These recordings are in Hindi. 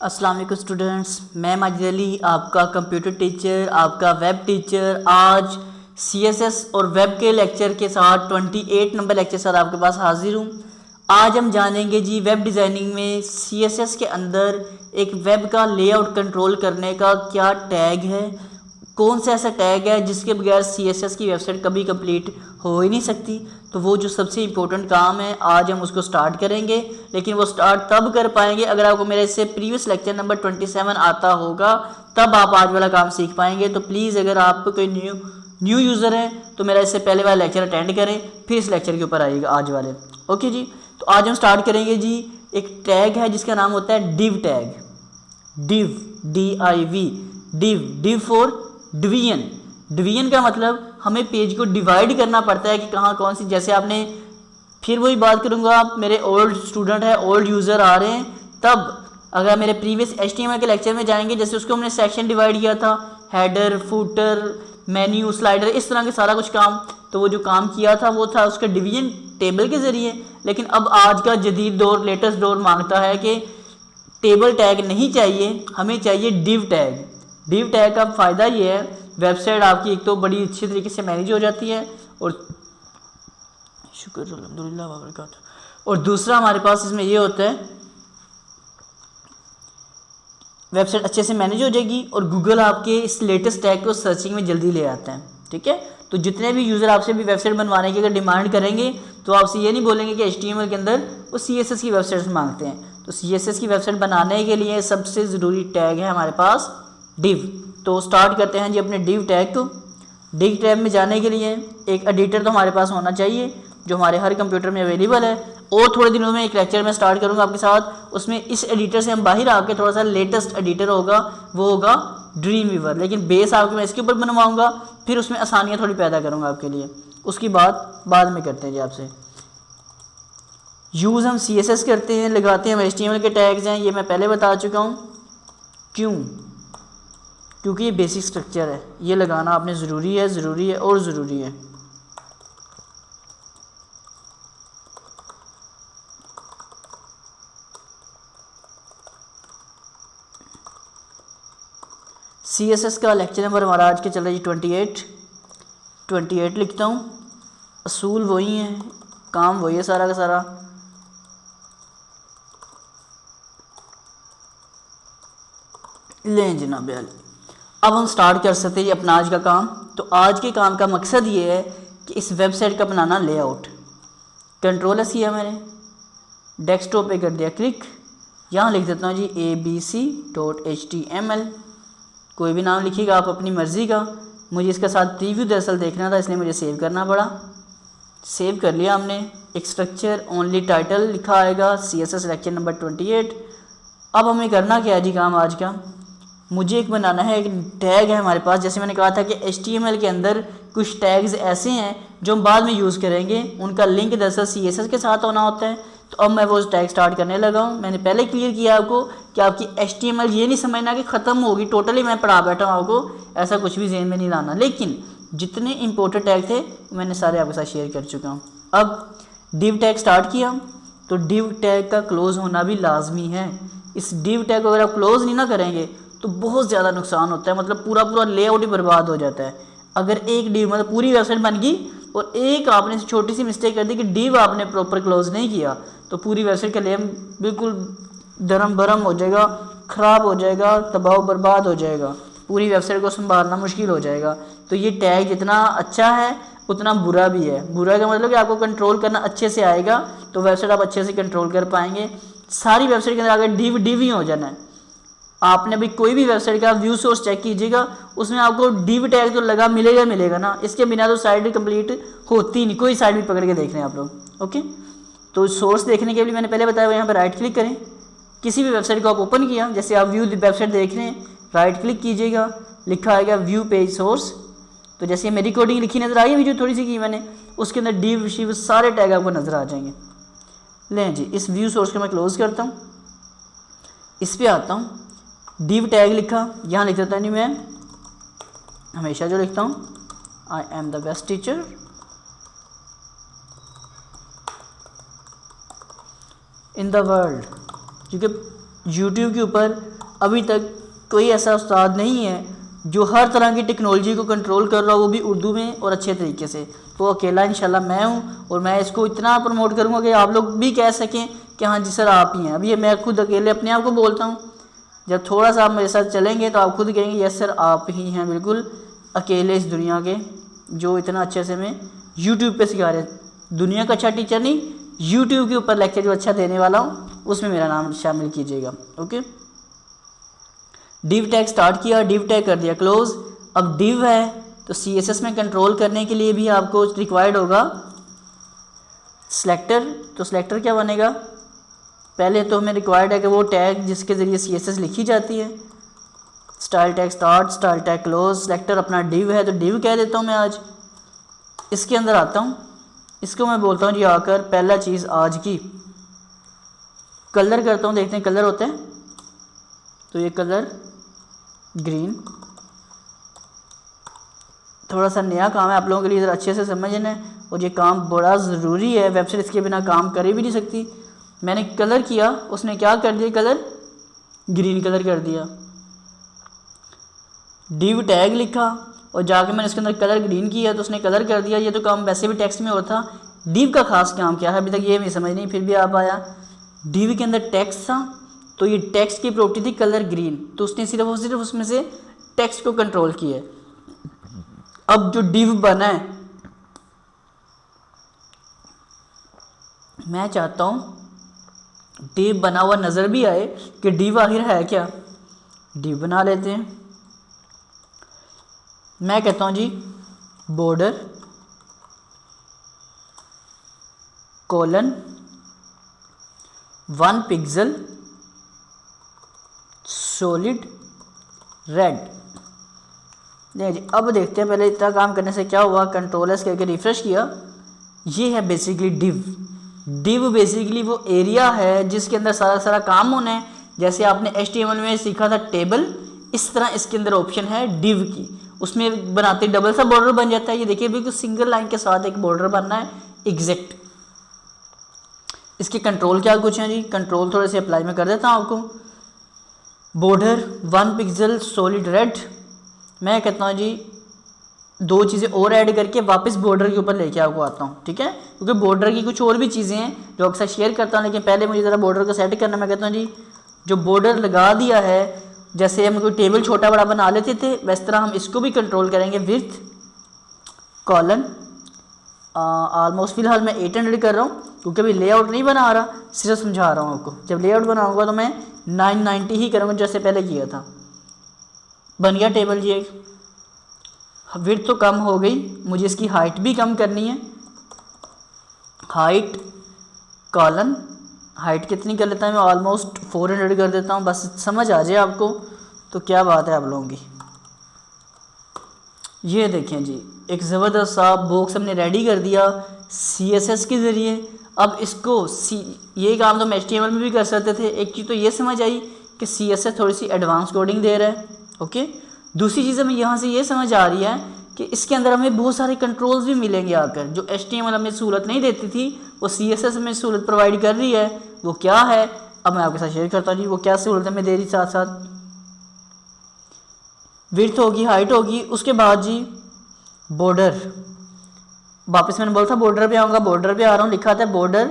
अस्सलाम वालेकुम स्टूडेंट्स, मैं माजिद अली आपका कंप्यूटर टीचर, आपका वेब टीचर। आज CSS और वेब के लेक्चर के साथ 28 नंबर लेक्चर के साथ आपके पास हाजिर हूँ। आज हम जानेंगे जी वेब डिज़ाइनिंग में CSS के अंदर एक वेब का लेआउट कंट्रोल करने का क्या टैग है, कौन सा ऐसा टैग है जिसके बगैर CSS की वेबसाइट कभी कंप्लीट हो ही नहीं सकती। तो वो जो सबसे इम्पोर्टेंट काम है आज हम उसको स्टार्ट करेंगे, लेकिन वो स्टार्ट तब कर पाएंगे अगर आपको मेरे इससे प्रीवियस लेक्चर नंबर 27 आता होगा, तब आप आज वाला काम सीख पाएंगे। तो प्लीज़ अगर आपको कोई न्यू यूज़र है तो मेरा इससे पहले वाला लेक्चर अटेंड करें, फिर इस लेक्चर के ऊपर आइएगा आज वाले। ओके जी, तो आज हम स्टार्ट करेंगे जी। एक टैग है जिसका नाम होता है div tag. Div DIV, div for division. Division का मतलब हमें पेज को डिवाइड करना पड़ता है कि कहाँ कौन सी, जैसे आपने, फिर वही बात करूँगा, आप मेरे ओल्ड स्टूडेंट है, ओल्ड यूज़र आ रहे हैं, तब अगर मेरे प्रीवियस HTML के लेक्चर में जाएंगे, जैसे उसको हमने सेक्शन डिवाइड किया था, हेडर, फुटर, मेन्यू, स्लाइडर, इस तरह के सारा कुछ काम, तो वो जो काम किया था वो था उसका डिवीजन टेबल के ज़रिए। लेकिन अब आज का जदीद दौर, लेटेस्ट दौर मांगता है कि टेबल टैग नहीं चाहिए, हमें चाहिए डिव टैग। डिव टैग का फ़ायदा ये है, वेबसाइट आपकी एक तो बड़ी अच्छी तरीके से मैनेज हो जाती है, और शुक्र अल्हम्दुलिल्लाह वबरकातुहू, और दूसरा हमारे पास इसमें ये होता है वेबसाइट अच्छे से मैनेज हो जाएगी, और गूगल आपके इस लेटेस्ट टैग को सर्चिंग में जल्दी ले आता है। ठीक है, तो जितने भी यूज़र आपसे भी वेबसाइट बनवाने की अगर डिमांड करेंगे तो आपसे ये नहीं बोलेंगे कि HTML के अंदर वो CSS की वेबसाइट मांगते हैं। तो CSS की वेबसाइट बनाने के लिए सबसे ज़रूरी टैग है हमारे पास डिव। तो स्टार्ट करते हैं जी अपने डिव टैग को। डिव टैग में जाने के लिए एक एडिटर तो हमारे पास होना चाहिए जो हमारे हर कंप्यूटर में अवेलेबल है, और थोड़े दिनों में एक लेक्चर में स्टार्ट करूंगा आपके साथ, उसमें इस एडिटर से हम बाहर आके थोड़ा सा लेटेस्ट एडिटर होगा, वो होगा ड्रीम वीवर। लेकिन बेस आपके मैं इसके ऊपर बनवाऊंगा, फिर उसमें आसानियाँ थोड़ी पैदा करूंगा आपके लिए, उसकी बात बाद में करते हैं जी आपसे। यूज़ हम CSS करते हैं, लगाते हैं हम HTML के टैग्स हैं, ये मैं पहले बता चुका हूँ। क्यों? क्योंकि ये बेसिक स्ट्रक्चर है, ये लगाना आपने ज़रूरी है, ज़रूरी है और ज़रूरी है। CSS का लेक्चर नंबर हमारा आज के चल रहा है जी 28 लिखता हूँ। असूल वही हैं, काम वही है सारा का सारा। लें जनाब, अब हम स्टार्ट कर सकते हैं जी अपना आज का काम। तो आज के काम का मकसद ये है कि इस वेबसाइट का बनाना लेआउट। कंट्रोल एस किया मैंने, डेस्कटॉप पे कर दिया क्लिक, यहाँ लिख देता हूँ जी abc.html। कोई भी नाम लिखिएगा आप अपनी मर्ज़ी का। मुझे इसके साथ प्रीव्यू दरअसल देखना था, इसलिए मुझे सेव करना पड़ा। सेव कर लिया हमने। एक स्ट्रक्चर ओनली टाइटल लिखा आएगा, CSS लेक्चर नंबर 28। अब हमें करना क्या है जी काम आज का, मुझे एक बनाना है, एक टैग है हमारे पास। जैसे मैंने कहा था कि HTML के अंदर कुछ टैग्स ऐसे हैं जो हम बाद में यूज़ करेंगे, उनका लिंक दरअसल CSS के साथ होना होता है। तो अब मैं वो टैग स्टार्ट करने लगा हूँ। मैंने पहले क्लियर किया आपको कि आपकी HTML ये नहीं समझना कि ख़त्म होगी टोटली, मैं पढ़ा बैठा हूँ आपको, ऐसा कुछ भी ज़हन में नहीं लाना। लेकिन जितने इंपॉर्टेंट टैग थे मैंने सारे आपके साथ शेयर कर चुका हूँ। अब डिव टैग स्टार्ट किया, तो डिव टैग का क्लोज़ होना भी लाजमी है। इस डिव टैग को अगर आप क्लोज़ नहीं ना करेंगे तो बहुत ज़्यादा नुकसान होता है, मतलब पूरा लेआउट ही बर्बाद हो जाता है। अगर एक डिव, मतलब पूरी वेबसाइट बन गई और एक आपने छोटी सी मिस्टेक कर दी कि डिव आपने प्रॉपर क्लोज नहीं किया, तो पूरी वेबसाइट का लेआउट बिल्कुल दरम बरम हो जाएगा, ख़राब हो जाएगा, तबाह बर्बाद हो जाएगा, पूरी वेबसाइट को संभालना मुश्किल हो जाएगा। तो ये टैग जितना अच्छा है उतना बुरा भी है। बुरा का मतलब कि आपको कंट्रोल करना अच्छे से आएगा, तो वेबसाइट आप अच्छे से कंट्रोल कर पाएंगे। सारी वेबसाइट के अंदर अगर डिव ही हो जाना है, आपने अभी कोई भी वेबसाइट का व्यू सोर्स चेक कीजिएगा, उसमें आपको डिव टैग तो लगा मिलेगा ना, इसके बिना तो साइट कंप्लीट होती नहीं। कोई साइट भी पकड़ के देख रहे हैं आप लोग। ओके, तो सोर्स देखने के लिए मैंने पहले बताया यहाँ पर राइट क्लिक करें, किसी भी वेबसाइट को आप ओपन किया, जैसे आप व्यू वेबसाइट देख रहे हैं, राइट क्लिक कीजिएगा, लिखा आएगा व्यू पेज सोर्स। तो जैसे मेरी कोडिंग लिखी नज़र आई है, जो थोड़ी सी की मैंने, उसके अंदर डिव शिव सारे टैग आपको नज़र आ जाएंगे। लें जी, इस व्यू सोर्स को मैं क्लोज करता हूँ, इस पर आता हूँ, डिव टैग लिखा, यहाँ लिख देता नहीं, मैं हमेशा जो लिखता हूँ, आई am the best teacher in the world, क्योंकि यूट्यूब के ऊपर अभी तक कोई ऐसा उस्ताद नहीं है जो हर तरह की टेक्नोलॉजी को कंट्रोल कर रहा हो, वो भी उर्दू में और अच्छे तरीके से। तो अकेला इंशाल्लाह मैं हूँ और मैं इसको इतना प्रमोट करूँगा कि आप लोग भी कह सकें कि हाँ जी सर आप ही हैं। अभी ये मैं खुद अकेले अपने आप को बोलता हूँ, जब थोड़ा सा आप मेरे साथ चलेंगे तो आप खुद कहेंगे यस सर आप ही हैं बिल्कुल अकेले इस दुनिया के जो इतना अच्छे से मैं यूट्यूब पे सिखा रहे। दुनिया का अच्छा टीचर नहीं, यूट्यूब के ऊपर लेक्चर जो अच्छा देने वाला हूँ उसमें मेरा नाम शामिल कीजिएगा। ओके, डिव टैग स्टार्ट किया, डिव टैग कर दिया क्लोज। अब डिव है तो CSS में कंट्रोल करने के लिए भी आपको रिक्वायर्ड होगा सिलेक्टर। तो सिलेक्टर क्या बनेगा, पहले तो हमें रिक्वायर्ड है कि वो टैग जिसके ज़रिए CSS लिखी जाती है। Style tag start, style tag close, selector अपना डिव है तो डिव कह देता हूँ मैं। आज इसके अंदर आता हूँ, इसको मैं बोलता हूँ जी आकर पहला चीज़ आज की कलर करता हूँ, देखते हैं कलर होते हैं। तो ये कलर ग्रीन, थोड़ा सा नया काम है आप लोगों के लिए, ज़रा अच्छे से समझना है और ये काम बड़ा ज़रूरी है, वेबसाइट इसके बिना काम कर भी नहीं सकती। मैंने कलर किया, उसने क्या कर दिया, कलर ग्रीन कलर कर दिया। डिव टैग लिखा और जाके मैंने इसके अंदर कलर ग्रीन किया तो उसने कलर कर दिया। ये तो काम वैसे भी टेक्स्ट में होता, डिव का खास काम क्या है अभी तक ये भी समझ नहीं, फिर भी आप आया। डिव के अंदर टेक्स्ट था तो ये टेक्स्ट की प्रॉपर्टी थी कलर ग्रीन, तो उसने सिर्फ और सिर्फ उसमें से टेक्स्ट को कंट्रोल किया है। अब जो डिव बना है, मैं चाहता हूँ डिव बना हुआ नज़र भी आए कि डिव आखिर है क्या। डिव बना लेते हैं, मैं कहता हूँ जी border colon 1 pixel solid red. नहीं जी, अब देखते हैं पहले इतना काम करने से क्या हुआ। कंट्रोल एस करके रिफ्रेश किया, ये है बेसिकली डिव। डिव बेसिकली वो एरिया है जिसके अंदर सारा काम होना है। जैसे आपने HTML में सीखा था टेबल, इस तरह इसके अंदर ऑप्शन है डिव की, उसमें बनाते डबल सा बॉर्डर बन जाता है। ये देखिए बिल्कुल सिंगल लाइन के साथ एक बॉर्डर बनना है एग्जैक्ट। इसके कंट्रोल क्या कुछ हैं जी, कंट्रोल थोड़े से अप्लाई में कर देता हूँ आपको। बॉर्डर 1 पिक्सल सॉलिड रेड, मैं कहता हूँ जी 2 चीज़ें और ऐड करके वापस बॉर्डर के ऊपर लेके आपको आता हूँ, ठीक है। क्योंकि बॉर्डर की कुछ और भी चीज़ें हैं जो अक्सर शेयर करता हूँ, लेकिन पहले मुझे ज़रा बॉर्डर को सेट करना। मैं कहता हूँ जी जो बॉर्डर लगा दिया है, जैसे हम कोई टेबल छोटा बड़ा बना लेते थे वैस तरह हम इसको भी कंट्रोल करेंगे। विड्थ कॉलन ऑलमोस्ट फ़िलहाल मैं 800 कर रहा हूँ क्योंकि अभी लेआउट नहीं बना रहा, सिर्फ समझा रहा हूँ आपको। जब लेआउट बनाऊँगा तो मैं 990 ही करूँगा जैसे पहले किया था। बन गया टेबल जी एक। विड्थ तो कम हो गई, मुझे इसकी हाइट भी कम करनी है। हाइट कॉलन, हाइट कितनी कर लेता है मैं, ऑलमोस्ट 400 कर देता हूँ, बस समझ आ जाए आपको तो क्या बात है आप लोगों की। ये देखें जी एक ज़बरदस्त सा बॉक्स हमने रेडी कर दिया CSS के ज़रिए। अब इसको ये काम तो हम HTML में भी कर सकते थे। एक चीज़ तो ये समझ आई कि CSS थोड़ी सी एडवांस कोडिंग दे रहा है, ओके। दूसरी चीज़ हमें यहाँ से ये समझ आ रही है कि इसके अंदर हमें बहुत सारे कंट्रोल्स भी मिलेंगे आकर, जो HTML हमें सहूलत नहीं देती थी वो CSS हमें सहूलत प्रोवाइड कर रही है। वो क्या है अब मैं आपके साथ शेयर करता हूँ जी, वो क्या सहूलत हमें दे रही। साथ साथ विड्थ होगी, हाइट होगी, उसके बाद जी बॉर्डर। वापस मैंने बोला था बॉर्डर पे आऊँगा, बॉर्डर पे आ रहा हूँ। लिखा था बॉर्डर,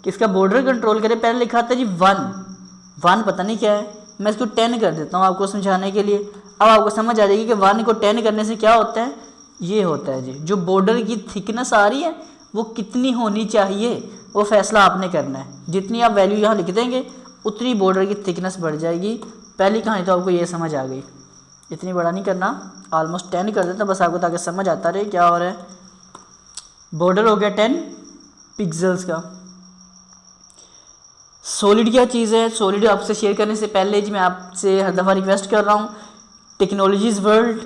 किसका बॉर्डर कंट्रोल करे, पहले लिखा था जी 1 पता नहीं क्या है, मैं इसको 10 कर देता हूँ आपको समझाने के लिए। अब आपको समझ आ जाएगी कि 1 को 10 करने से क्या होता है। ये होता है जी जो बॉर्डर की थिकनेस आ रही है वो कितनी होनी चाहिए, वो फैसला आपने करना है। जितनी आप वैल्यू यहाँ लिख देंगे उतनी बॉर्डर की थिकनेस बढ़ जाएगी। पहली कहानी तो आपको ये समझ आ गई, इतनी बड़ा नहीं करना, ऑलमोस्ट 10 कर देता बस आपको ताकि समझ आता रहे क्या हो रहा है। बॉर्डर हो गया 10 पिक्सल्स का। सॉलिड क्या चीज़ है, सॉलिड आपसे शेयर करने से पहले जी मैं आपसे हर दफ़ा रिक्वेस्ट कर रहा हूँ, टेक्नोलॉजीज़ वर्ल्ड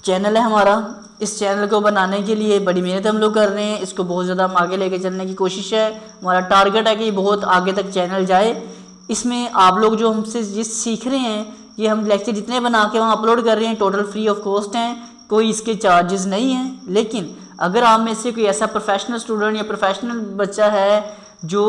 चैनल है हमारा, इस चैनल को बनाने के लिए बड़ी मेहनत हम लोग कर रहे हैं। इसको बहुत ज़्यादा हम आगे लेके चलने की कोशिश है, हमारा टारगेट है कि ये बहुत आगे तक चैनल जाए। इसमें आप लोग जो हमसे जिस सीख रहे हैं, ये हम लेक्चर जितने बना के वहाँ अपलोड कर रहे हैं टोटल फ्री ऑफ कॉस्ट हैं, कोई इसके चार्जेस नहीं हैं। लेकिन अगर आप में से कोई ऐसा प्रोफेशनल स्टूडेंट या प्रोफेशनल बच्चा है जो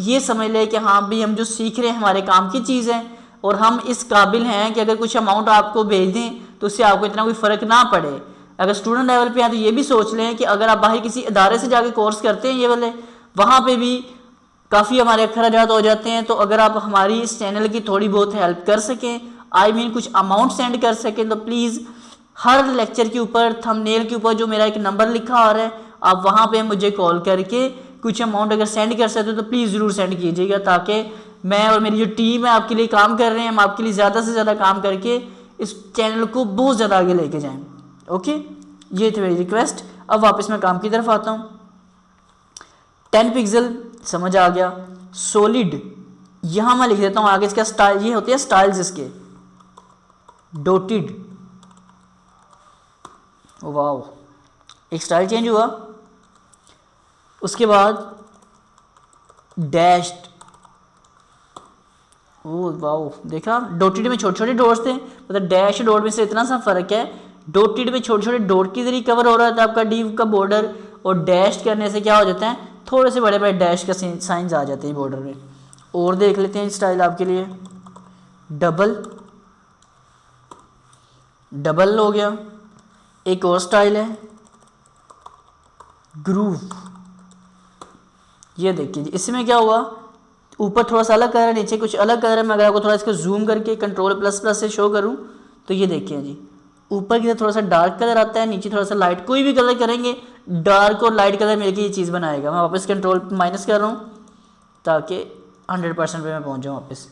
ये समझ ले कि हाँ भी हम जो सीख रहे हैं हमारे काम की चीज़ है, और हम इस काबिल हैं कि अगर कुछ अमाउंट आपको भेज दें तो उससे आपको इतना कोई फ़र्क ना पड़े। अगर स्टूडेंट लेवल पे हैं तो ये भी सोच लें कि अगर आप बाहर किसी इदारे से जाके कोर्स करते हैं ये वाले, वहाँ पे भी काफ़ी हमारे अखराजात हो जाते हैं। तो अगर आप हमारी इस चैनल की थोड़ी बहुत हेल्प कर सकें, आई मीन कुछ अमाउंट सेंड कर सकें, तो प्लीज़ हर लेक्चर के ऊपर थंबनेल के ऊपर जो मेरा एक नंबर लिखा आ रहा है आप वहाँ पे मुझे कॉल करके कुछ अमाउंट अगर सेंड कर सकते हो तो प्लीज़ ज़रूर सेंड कीजिएगा, ताकि मैं और मेरी जो टीम है आपके लिए काम कर रहे हैं, हम आपके लिए ज़्यादा से ज़्यादा काम करके इस चैनल को बहुत ज़्यादा आगे लेके जाएँ। ओके, ये थी मेरी रिक्वेस्ट। अब वापस मैं काम की तरफ आता हूँ। 10 पिक्सल समझ आ गया। सॉलिड यहाँ मैं लिख देता हूँ आगे, इसका स्टाइल ये होते हैं स्टाइल्स इसके, डॉटेड, वाओ एक स्टाइल चेंज हुआ। उसके बाद डैश्ड, ओ वाओ देखा, डॉटेड में छोटे छोटे डॉट्स थे, मतलब डैश डॉट में से इतना सा फ़र्क है। डॉटेड में छोटे छोटे डॉट के जरिए कवर हो रहा था आपका डिव का बॉर्डर, और डैश करने से क्या हो जाता है, थोड़े से बड़े बड़े डैश का साइंस आ जाते हैं बॉर्डर में। और देख लेते हैं स्टाइल आपके लिए, डबल, डबल हो गया। एक और स्टाइल है ग्रूव, ये देखिए जी, इसमें क्या हुआ, ऊपर थोड़ा सा अलग कलर है, नीचे कुछ अलग कलर है। मैं अगर आपको थोड़ा इसको जूम करके कंट्रोल++ से शो करूं तो ये देखिए जी, ऊपर की तरफ थोड़ा सा डार्क कलर आता है, नीचे थोड़ा सा लाइट। कोई भी कलर करेंगे डार्क और लाइट कलर मिलकर ये चीज़ बनाएगा। मैं वापस कंट्रोल- कर रहा हूँ ताकि 100% पे मैं पहुँच जाऊँ वापस।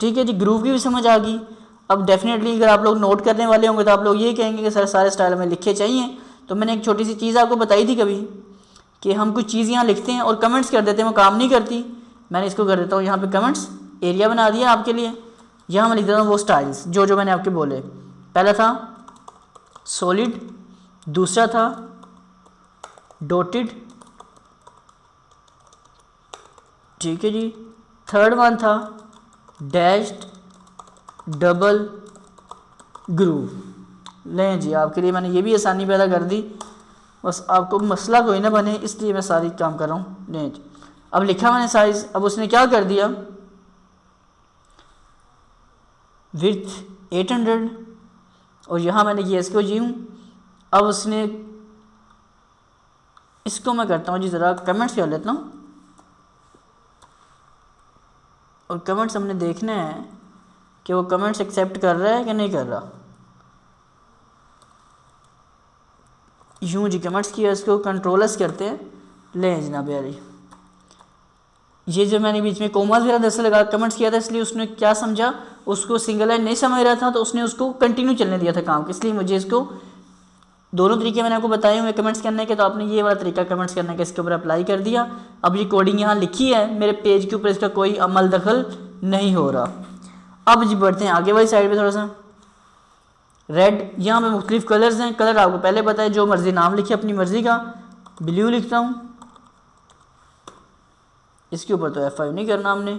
ठीक है जी, ग्रूव की भी समझ आ गई। अब डेफिनेटली अगर आप लोग नोट करने वाले होंगे तो आप लोग ये कहेंगे कि सर सारे स्टाइल में लिखे चाहिए। तो मैंने एक छोटी सी चीज़ आपको बताई थी कभी कि हम कुछ चीज़ यहाँ लिखते हैं और कमेंट्स कर देते हैं, वो काम नहीं करती। मैंने इसको कर देता हूँ यहाँ पे कमेंट्स एरिया बना दिया आपके लिए। यहाँ मैं लिख देता हूँ वो स्टाइल्स जो जो मैंने आपके बोले। पहला था सॉलिड, दूसरा था डॉटेड, ठीक है जी, थर्ड वन था डैश्ड, डबल, ग्रूव। लें जी, आपके लिए मैंने ये भी आसानी पैदा कर दी, बस आपको मसला कोई ना बने इसलिए मैं सारी काम कर रहा हूँ। लें जी, अब लिखा मैंने साइज, अब उसने क्या कर दिया, विड्थ 800 और यहाँ मैंने किया इसको जी हूँ। अब उसने इसको मैं करता हूँ जी, ज़रा कमेंट्स कर लेता हूँ और कमेंट्स हमने देखना है कि वो कमेंट्स एक्सेप्ट कर रहा है कि नहीं कर रहा। यूँ जी कमेंट्स किया, इसको कंट्रोलस करते हैं। लें जनाब यारी, ये जो मैंने बीच में कोमास वगैरह दरअसल लगा कमेंट्स किया था, इसलिए उसने क्या समझा, उसको सिंगल लाइन नहीं समझ रहा था तो उसने उसको कंटिन्यू चलने दिया था काम, इसलिए मुझे इसको दोनों तरीके मैंने आपको बताए हुए कमेंट्स करने के, तो आपने ये वाला तरीका कमेंट्स करने का इसके ऊपर अप्लाई कर दिया। अब ये कोडिंग यहाँ लिखी है मेरे पेज के ऊपर, इसका कोई अमल दखल नहीं हो रहा। अब जी बढ़ते हैं आगे वाली साइड पे, थोड़ा सा रेड, यहाँ पे मुख्तलिफ कलर्स हैं, कलर आपको पहले पता है, जो मर्ज़ी नाम लिखे अपनी मर्ज़ी का। ब्लू लिखता हूँ, इसके ऊपर तो F5 नहीं करना हमने,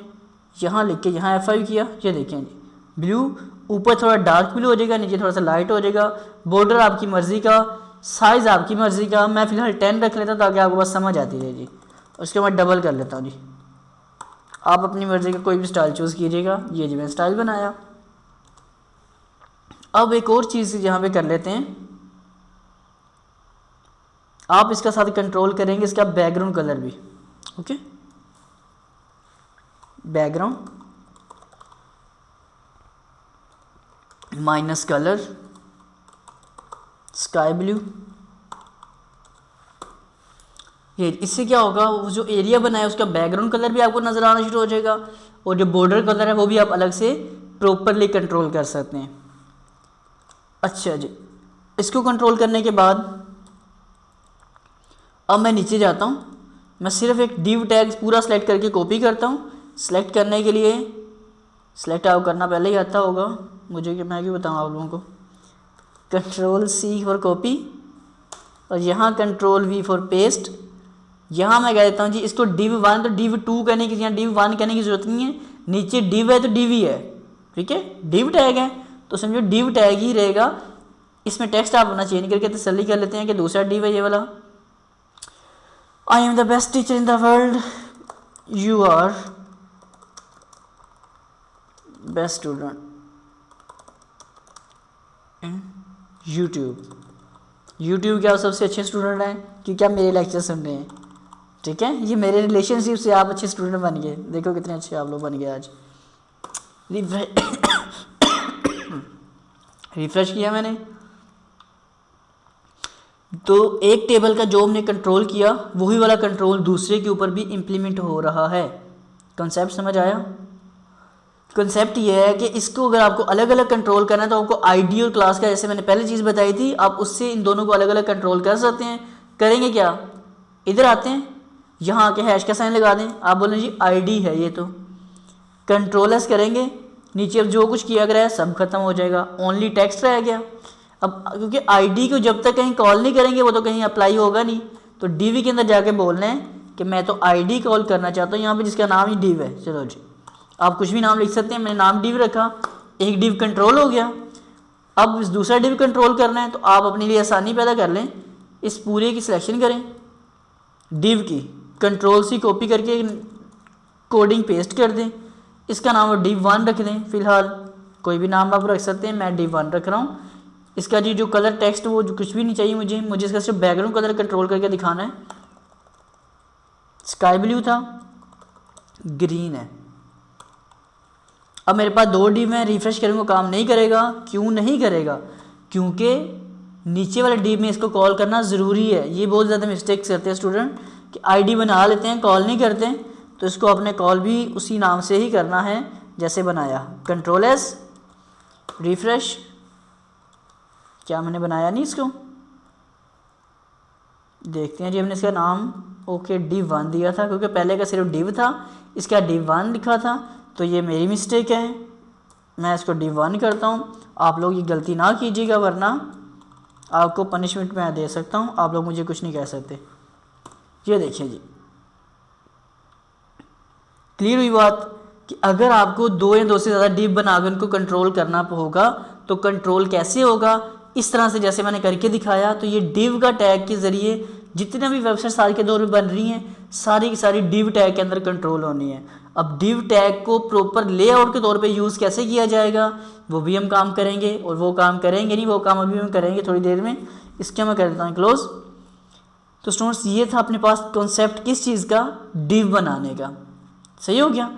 यहाँ लिख के यहाँ F5 किया, ये देखें जी ब्लू, ऊपर थोड़ा डार्क ब्लू हो जाएगा, नीचे थोड़ा सा लाइट हो जाएगा। बॉर्डर आपकी मर्ज़ी का, साइज़ आपकी मर्ज़ी का, मैं फ़िलहाल 10 रख लेता हूँ ताकि आपको बस समझ आती रहे जी। उसके बाद डबल कर लेता हूँ जी, आप अपनी मर्ज़ी का कोई भी स्टाइल चूज़ कीजिएगा। ये जी मैंने स्टाइल बनाया। अब एक और चीज़ यहाँ पे कर लेते हैं, आप इसका साथ कंट्रोल करेंगे इसका बैकग्राउंड कलर भी। Okay, background minus colour sky blue. ये इससे क्या होगा, वो जो एरिया बनाया उसका बैकग्राउंड कलर भी आपको नज़र आना शुरू हो जाएगा, और जो बॉर्डर कलर है वो भी आप अलग से प्रॉपरली कंट्रोल कर सकते हैं। अच्छा जी, इसको कंट्रोल करने के बाद अब मैं नीचे जाता हूँ, मैं सिर्फ एक डिव टैग पूरा सेलेक्ट करके कॉपी करता हूँ। सेलेक्ट करने के लिए सेलेक्ट आप करना पहले ही आता होगा मुझे, कि मैं क्यों बताऊँ आप लोगों को। Ctrl+C फॉर कॉपी, और यहाँ Ctrl+V फॉर पेस्ट। यहाँ मैं कह देता हूँ जी इसको div1 तो div2 कहने की, यहाँ div1 कहने की ज़रूरत नहीं है, नीचे div है तो div ही है, ठीक है, div टैग है तो समझो div टैग ही रहेगा। इसमें टेक्स्ट आप अपना चेंज करके तसल्ली कर लेते हैं कि दूसरा div है ये वाला। I am the best teacher in the world, you are, best student in YouTube के आप सबसे अच्छे स्टूडेंट हैं क्योंकि आप मेरे लेक्चर सुन रहे हैं, ठीक है। ये मेरे रिलेशनशिप से आप अच्छे स्टूडेंट बन गए, देखो कितने अच्छे आप लोग बन गए आज। रिफ्रेश किया मैंने तो एक टेबल का जो हमने कंट्रोल किया वही वाला कंट्रोल दूसरे के ऊपर भी इम्प्लीमेंट हो रहा है। कॉन्सेप्ट समझ आया? कॉन्सेप्ट ये है कि इसको अगर आपको अलग अलग कंट्रोल करना है तो आपको आईडी और क्लास का, जैसे मैंने पहले चीज़ बताई थी, आप उससे इन दोनों को अलग अलग कंट्रोल कर सकते हैं। करेंगे क्या, इधर आते हैं, यहाँ आके हैश का साइन लगा दें, आप बोलें जी आईडी है ये, तो कंट्रोल एस करेंगे, नीचे अब जो कुछ किया गया है सब खत्म हो जाएगा, ओनली टेक्स्ट रह गया। अब क्योंकि आईडी को जब तक कहीं कॉल नहीं करेंगे वो तो कहीं अप्लाई होगा नहीं, तो डीवी के अंदर जाके बोलना है कि मैं तो आईडी कॉल करना चाहता हूँ यहाँ पे जिसका नाम ही डिव है। चलो जी, आप कुछ भी नाम लिख सकते हैं, मैंने नाम डिव रखा, एक डिव कंट्रोल हो गया। अब इस दूसरा डिव कंट्रोल करना है तो आप अपने लिए आसानी पैदा कर लें, इस पूरे की सिलेक्शन करें, डिव की कंट्रोल सी कॉपी करके कोडिंग पेस्ट कर दें, इसका नाम वो div1 रख दें। फ़िलहाल कोई भी नाम आप रख सकते हैं, मैं div1 रख रहा हूँ। इसका जी जो कलर टेक्स्ट वो कुछ भी नहीं चाहिए मुझे इसका सिर्फ बैकग्राउंड कलर कंट्रोल करके दिखाना है। स्काई ब्लू था, ग्रीन है। अब मेरे पास दो डिव हैं, रिफ्रेश करूँगा काम नहीं करेगा। क्यों नहीं करेगा? क्योंकि नीचे वाले डिव में इसको कॉल करना ज़रूरी है। ये बहुत ज़्यादा मिस्टेक्स करते हैं स्टूडेंट कि आईडी बना लेते हैं, कॉल नहीं करते, तो इसको अपने कॉल भी उसी नाम से ही करना है जैसे बनाया। कंट्रोल एस, रिफ्रेश, क्या मैंने बनाया नहीं इसको, देखते हैं जी। हमने इसका नाम ओके div1 दिया था क्योंकि पहले का सिर्फ div था, इसका div1 लिखा था, तो ये मेरी मिस्टेक है, मैं इसको div1 करता हूँ। आप लोग ये गलती ना कीजिएगा वरना आपको पनिशमेंट मैं दे सकता हूँ, आप लोग मुझे कुछ नहीं कह सकते। ये देखिए जी, क्लियर हुई बात कि अगर आपको दो या दो से ज़्यादा डिव बनाकर उनको कंट्रोल करना होगा तो कंट्रोल कैसे होगा, इस तरह से जैसे मैंने करके दिखाया। तो ये डिव का टैग के ज़रिए जितने भी वेबसाइट आज के दौर में बन रही हैं सारी की सारी डिव टैग के अंदर कंट्रोल होनी है। अब डिव टैग को प्रॉपर लेआउट के तौर पे यूज़ कैसे किया जाएगा वो भी हम काम करेंगे, और वो काम करेंगे नहीं, वो काम अभी हम करेंगे थोड़ी देर में। इसके मैं कर देता हूँ क्लोज। तो स्टूडेंट्स ये था अपने पास कॉन्सेप्ट किस चीज़ का, डिव बनाने का। सही हो गया?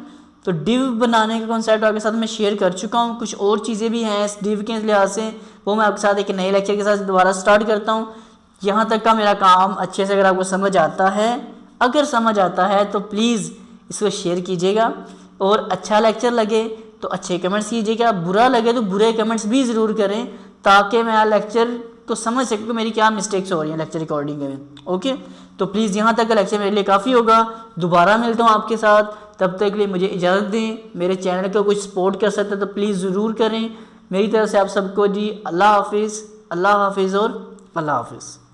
तो डिव बनाने का कॉन्सेप्ट आपके साथ मैं शेयर कर चुका हूँ। कुछ और चीज़ें भी हैं इस डिव के लिहाज से, वो मैं आपके साथ एक नए लेक्चर के साथ दोबारा स्टार्ट करता हूँ। यहाँ तक का मेरा काम अच्छे से अगर आपको समझ आता है, अगर समझ आता है तो प्लीज़ इसको शेयर कीजिएगा, और अच्छा लेक्चर लगे तो अच्छे कमेंट्स कीजिएगा, बुरा लगे तो बुरे कमेंट्स भी ज़रूर करें ताकि मैं लेक्चर को समझ सकूँ कि मेरी क्या मिस्टेक्स हो रही हैं लेक्चर रिकॉर्डिंग में। ओके, तो प्लीज़ यहाँ तक का लेक्चर मेरे लिए काफ़ी होगा। दोबारा मिलता हूँ आपके साथ, तब तक के लिए मुझे इजाज़त दें। मेरे चैनल को कुछ सपोर्ट कर सकते हैं तो प्लीज़ ज़रूर करें। मेरी तरफ से आप सबको जी अल्लाह हाफिज़, अल्लाह हाफिज़ और अल्लाह हाफिज़।